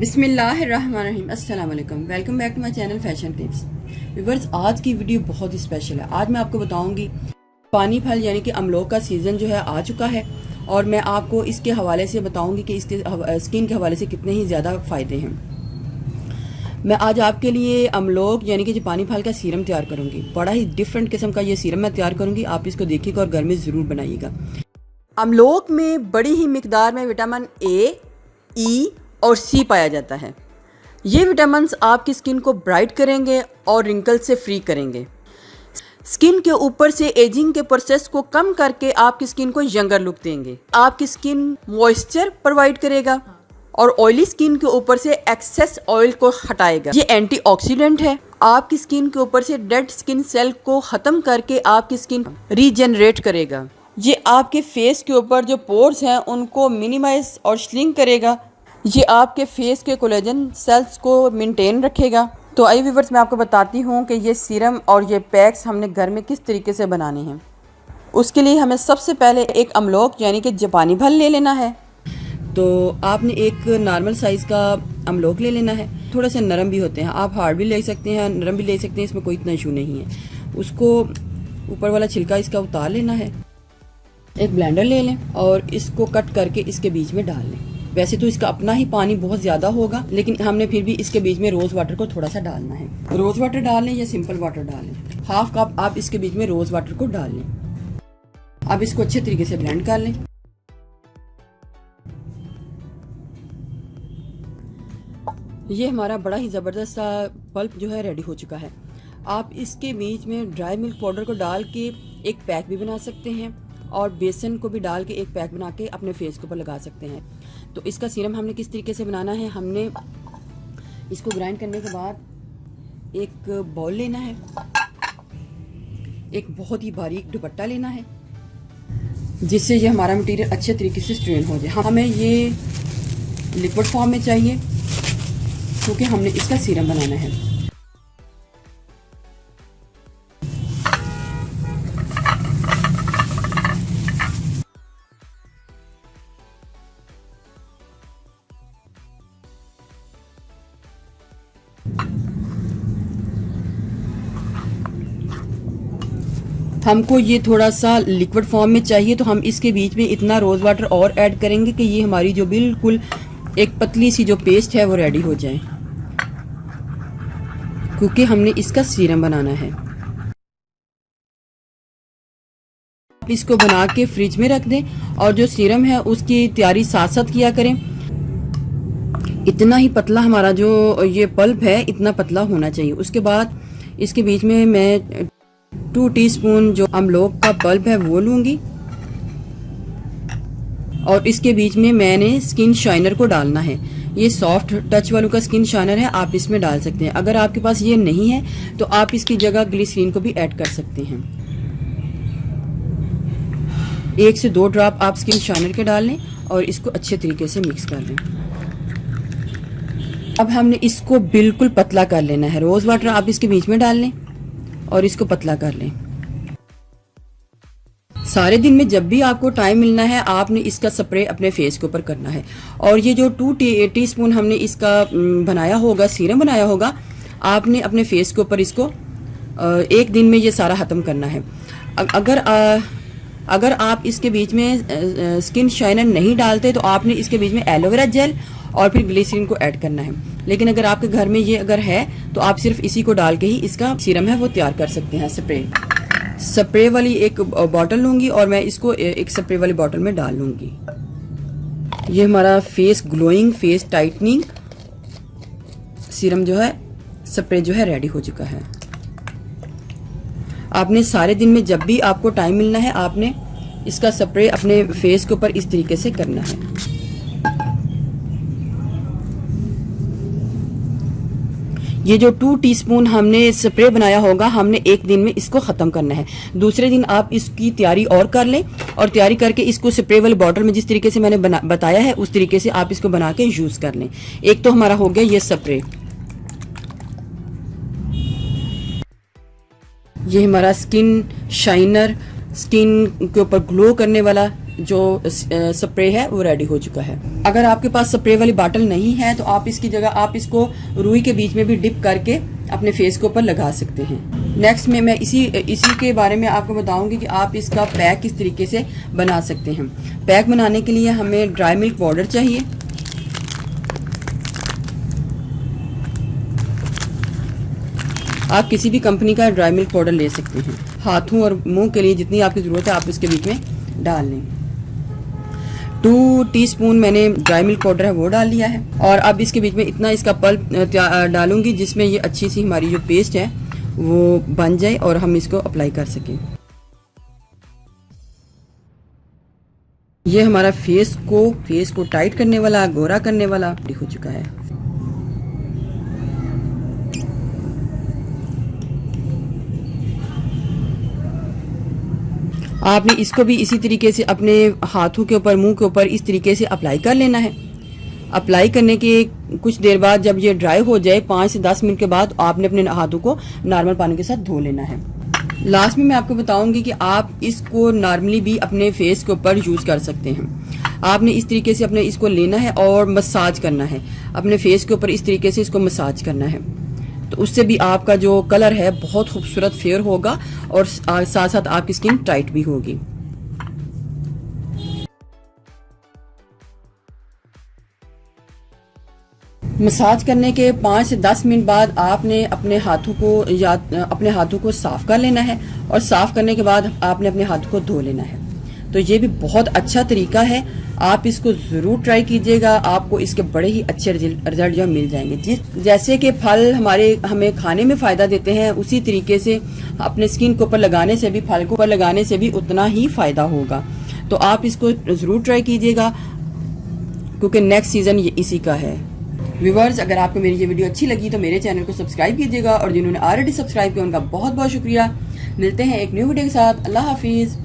बिस्मिल्लाहिर्रहमानिर्रहीम। अस्सलाम वालेकुम। Welcome back to my channel fashion tips. Viewers, आज की वीडियो बहुत ही स्पेशल है। आज मैं आपको बताऊंगी पानी फल यानी कि अमलों का सीज़न जो है आ चुका है और मैं आपको इसके हवाले से बताऊंगी कि इसके स्किन के हवाले से कितने ही ज़्यादा फ़ायदे हैं। मैं आज आपके लिए अमलोक यानी कि जो पानी फल का सीरम तैयार करूँगी। बड़ा ही डिफरेंट किस्म का ये सीरम मैं तैयार करूँगी। आप इसको देखिएगा और घर में ज़रूर बनाइएगा। अमलोक में बड़ी ही मिकदार में विटामिन ए, ई और सी पाया जाता है। ये विटामिन्स आपकी स्किन को ब्राइट करेंगे और रिंकल से फ्री करेंगे। स्किन के ऊपर से एजिंग के प्रोसेस को कम करके आपकी स्किन को यंगर लुक देंगे। आपकी स्किन मॉइस्चर प्रोवाइड करेगा और ऑयली स्किन के ऊपर से एक्सेस ऑयल को हटाएगा। ये एंटीऑक्सीडेंट है। आपकी स्किन के ऊपर से डेड स्किन सेल को ख़त्म करके आपकी स्किन रीजनरेट करेगा। ये आपके फेस के ऊपर जो पोर्स हैं उनको मिनिमाइज और श्रिंक करेगा। ये आपके फेस के कोलेजन सेल्स को मेंटेन रखेगा। तो आइए व्यूअर्स, मैं आपको बताती हूँ कि ये सीरम और ये पैक्स हमने घर में किस तरीके से बनाने हैं। उसके लिए हमें सबसे पहले एक अमलोक यानी कि जापानी फल ले लेना है। तो आपने एक नॉर्मल साइज़ का अमलोक ले लेना है। थोड़ा सा नरम भी होते हैं, आप हार्ड भी ले सकते हैं, नरम भी ले सकते हैं, इसमें कोई इतना इशू नहीं है। उसको ऊपर वाला छिलका इसका उतार लेना है। एक ब्लेंडर ले लें और इसको कट करके इसके बीच में डाल लें। वैसे तो इसका अपना ही पानी बहुत ज़्यादा होगा, लेकिन हमने फिर भी इसके बीच में रोज़ वाटर को थोड़ा सा डालना है। रोज़ वाटर डाल लें या सिंपल वाटर डाल लें। हाफ कप आप इसके बीच में रोज़ वाटर को डाल लें। अब इसको अच्छे तरीके से ब्लेंड कर लें। ये हमारा बड़ा ही ज़बरदस्त सा पल्प जो है रेडी हो चुका है। आप इसके बीच में ड्राई मिल्क पाउडर को डाल के एक पैक भी बना सकते हैं और बेसन को भी डाल के एक पैक बना के अपने फेस के ऊपर लगा सकते हैं। तो इसका सीरम हमने किस तरीके से बनाना है, हमने इसको ग्राइंड करने के बाद एक बाउल लेना है, एक बहुत ही बारीक दुपट्टा लेना है जिससे ये हमारा मटेरियल अच्छे तरीके से स्ट्रेन हो जाए। हमें ये लिक्विड फॉर्म में चाहिए क्योंकि हमने इसका सीरम बनाना है। हमको ये थोड़ा सा लिक्विड फॉर्म में चाहिए, तो हम इसके बीच में इतना रोज़ वाटर और ऐड करेंगे कि ये हमारी जो बिल्कुल एक पतली सी जो पेस्ट है वो रेडी हो जाए, क्योंकि हमने इसका सीरम बनाना है। इसको बना के फ्रिज में रख दें और जो सीरम है उसकी तैयारी साथ साथ किया करें। इतना ही पतला हमारा जो ये पल्प है इतना पतला होना चाहिए। उसके बाद इसके बीच में मैं 2 टीस्पून जो अमलोक का पल्प है वो लूँगी और इसके बीच में मैंने स्किन शाइनर को डालना है। ये सॉफ्ट टच वालों का स्किन शाइनर है, आप इसमें डाल सकते हैं। अगर आपके पास ये नहीं है तो आप इसकी जगह ग्लिसरीन को भी ऐड कर सकते हैं। 1 से 2 ड्रॉप आप स्किन शाइनर के डाल लें और इसको अच्छे तरीके से मिक्स कर लें। अब हमने इसको बिल्कुल पतला कर लेना है। रोज़ वाटर आप इसके बीच में डाल लें और इसको पतला कर लें। सारे दिन में जब भी आपको टाइम मिलना है आपने इसका स्प्रे अपने फेस के ऊपर करना है। और ये जो 2 टीस्पून हमने इसका बनाया होगा, सीरम बनाया होगा, आपने अपने फेस के ऊपर इसको एक दिन में ये सारा ख़त्म करना है। अगर आप इसके बीच में स्किन शाइनर नहीं डालते तो आपने इसके बीच में एलोवेरा जेल और फिर ग्लिसरीन को ऐड करना है। लेकिन अगर आपके घर में ये अगर है तो आप सिर्फ इसी को डाल के ही इसका सीरम है वो तैयार कर सकते हैं। स्प्रे वाली एक बॉटल लूँगी और मैं इसको एक स्प्रे वाली बॉटल में डाल लूँगी। ये हमारा face glowing, face tightening serum जो है, स्प्रे जो है रेडी हो चुका है। आपने सारे दिन में जब भी आपको टाइम मिलना है आपने इसका स्प्रे अपने फेस के ऊपर इस तरीके से करना है। ये जो 2 टीस्पून हमने स्प्रे बनाया होगा हमने एक दिन में इसको ख़त्म करना है। दूसरे दिन आप इसकी तैयारी और कर लें और तैयारी करके इसको स्प्रे वाली बॉटल में जिस तरीके से मैंने बताया है उस तरीके से आप इसको बना के यूज़ कर लें। एक तो हमारा हो गया ये स्प्रे। ये हमारा स्किन शाइनर, स्किन के ऊपर ग्लो करने वाला जो स्प्रे है वो रेडी हो चुका है। अगर आपके पास स्प्रे वाली बॉटल नहीं है तो आप इसकी जगह आप इसको रुई के बीच में भी डिप करके अपने फेस के ऊपर लगा सकते हैं। नेक्स्ट में मैं इसी के बारे में आपको बताऊंगी कि आप इसका पैक किस तरीके से बना सकते हैं। पैक बनाने के लिए हमें ड्राई मिल्क पाउडर चाहिए। आप किसी भी कंपनी का ड्राई मिल्क पाउडर ले सकते हैं। हाथों और मुंह के लिए जितनी आपकी ज़रूरत है आप इसके बीच में डाल लें। 2 टीस्पून मैंने ड्राई मिल्क पाउडर है वो डाल लिया है। और अब इसके बीच में इतना इसका पल्प डालूंगी जिसमें ये अच्छी सी हमारी जो पेस्ट है वो बन जाए और हम इसको अप्लाई कर सकें। ये हमारा फेस को टाइट करने वाला, गोरा करने वाला हो चुका है। आपने इसको भी इसी तरीके से अपने हाथों के ऊपर, मुंह के ऊपर इस तरीके से अप्लाई कर लेना है। अप्लाई करने के कुछ देर बाद जब ये ड्राई हो जाए 5 से 10 मिनट के बाद आपने अपने हाथों को नॉर्मल पानी के साथ धो लेना है। लास्ट में मैं आपको बताऊंगी कि आप इसको नॉर्मली भी अपने फेस के ऊपर यूज कर सकते हैं। आपने इस तरीके से अपने इसको लेना है और मसाज करना है अपने फेस के ऊपर, इस तरीके से इसको मसाज करना है। तो उससे भी आपका जो कलर है बहुत खूबसूरत फेयर होगा और साथ साथ आपकी स्किन टाइट भी होगी। मसाज करने के 5 से 10 मिनट बाद आपने अपने हाथों को साफ कर लेना है और साफ करने के बाद आपने अपने हाथों को धो लेना है। तो ये भी बहुत अच्छा तरीका है, आप इसको ज़रूर ट्राई कीजिएगा। आपको इसके बड़े ही अच्छे रिजल्ट जो मिल जाएंगे। जैसे कि फल हमें खाने में फ़ायदा देते हैं, उसी तरीके से अपने स्किन के ऊपर लगाने से भी, फल के ऊपर लगाने से भी उतना ही फ़ायदा होगा। तो आप इसको ज़रूर ट्राई कीजिएगा क्योंकि नेक्स्ट सीज़न ये इसी का है। व्यूअर्स, अगर आपको मेरी ये वीडियो अच्छी लगी तो मेरे चैनल को सब्सक्राइब कीजिएगा और जिन्होंने ऑलरेडी सब्सक्राइब किया उनका बहुत बहुत शुक्रिया। मिलते हैं एक न्यू वीडियो के साथ। अल्लाह हाफिज़।